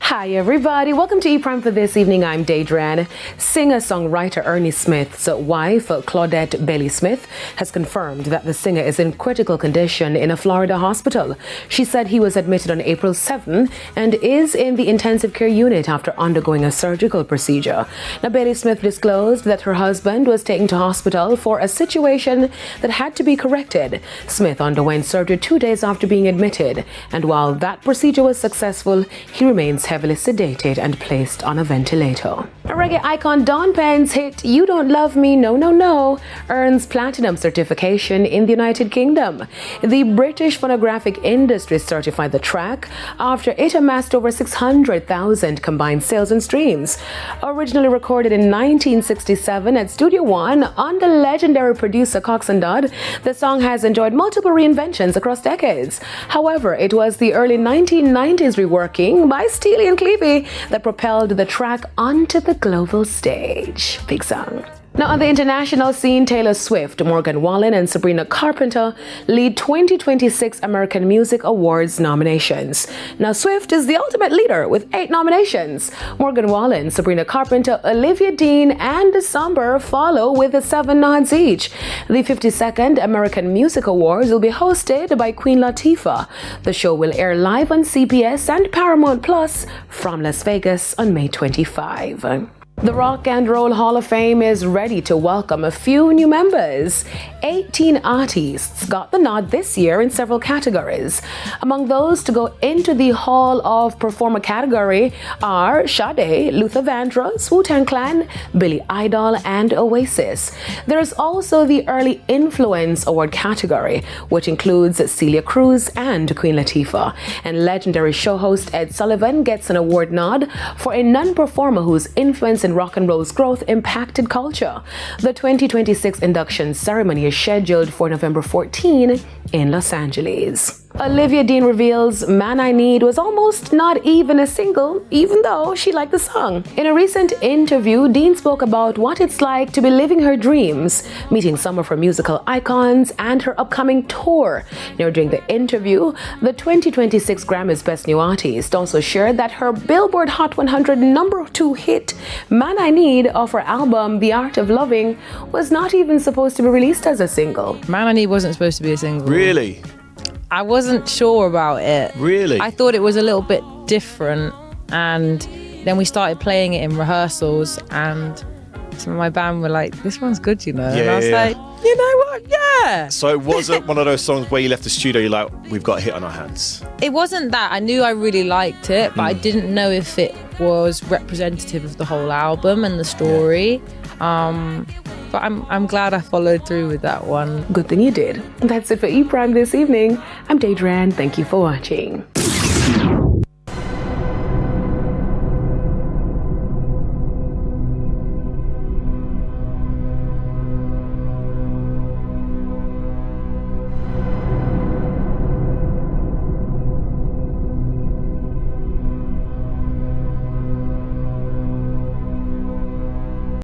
Hi everybody, welcome to ePrime for this evening. I'm Daedran. Singer-Songwriter Ernie Smith's wife, Claudette Bailey Smith, has confirmed that the singer is in critical condition in a Florida hospital. She said he was admitted on April 7 and is in the intensive care unit after undergoing a surgical procedure. Now, Bailey Smith disclosed that her husband was taken to hospital for a situation that had to be corrected. Smith underwent surgery 2 days after being admitted, and while that procedure was successful, he remains heavily sedated and placed on a ventilator. A reggae icon Don Penn's hit You Don't Love Me, No No No earns platinum certification in the United Kingdom. The British phonographic industry certified the track after it amassed over 600,000 combined sales and streams. Originally recorded in 1967 at Studio One under legendary producer Cox and Dodd, the song has enjoyed multiple reinventions across decades. However, it was the early 1990s reworking by Steely and Clevie that propelled the track onto the global stage. Big song. Now, on the international scene, Taylor Swift, Morgan Wallen, and Sabrina Carpenter lead 2026 American Music Awards nominations. Now, Swift is the ultimate leader with 8 nominations. Morgan Wallen, Sabrina Carpenter, Olivia Dean, and December follow with 7 nods each. The 52nd American Music Awards will be hosted by Queen Latifah. The show will air live on CBS and Paramount Plus from Las Vegas on May 25. The Rock and Roll Hall of Fame is ready to welcome a few new members. 18 artists got the nod this year in several categories. Among those to go into the Hall of Performer category are Sade, Luther Vandross, Wu-Tang Clan, Billy Idol, and Oasis. There is also the Early Influence Award category, which includes Celia Cruz and Queen Latifah. And legendary show host Ed Sullivan gets an award nod for a non-performer whose influence in rock and roll's growth impacted culture. The 2026 induction ceremony is scheduled for November 14 in Los Angeles. Olivia Dean reveals Man I Need was almost not even a single, even though she liked the song. In a recent interview, Dean spoke about what it's like to be living her dreams, meeting some of her musical icons, and her upcoming tour. Now, during the interview, the 2026 Grammys Best New Artist also shared that her Billboard Hot 100 #2 hit, Man I Need, off her album The Art of Loving, was not even supposed to be released as a single. Man I Need wasn't supposed to be a single. Really? I wasn't sure about it. Really? I thought it was a little bit different, and then we started playing it in rehearsals, and some of my band were like, this one's good, you know? And I was like, you know what? Yeah. So it wasn't one of those songs where you left the studio, you're like, we've got a hit on our hands. It wasn't that. I knew I really liked it, but I didn't know if it was representative of the whole album and the story. But I'm glad I followed through with that one. Good thing you did. That's it for ePrime this evening. I'm Daedran. Thank you for watching.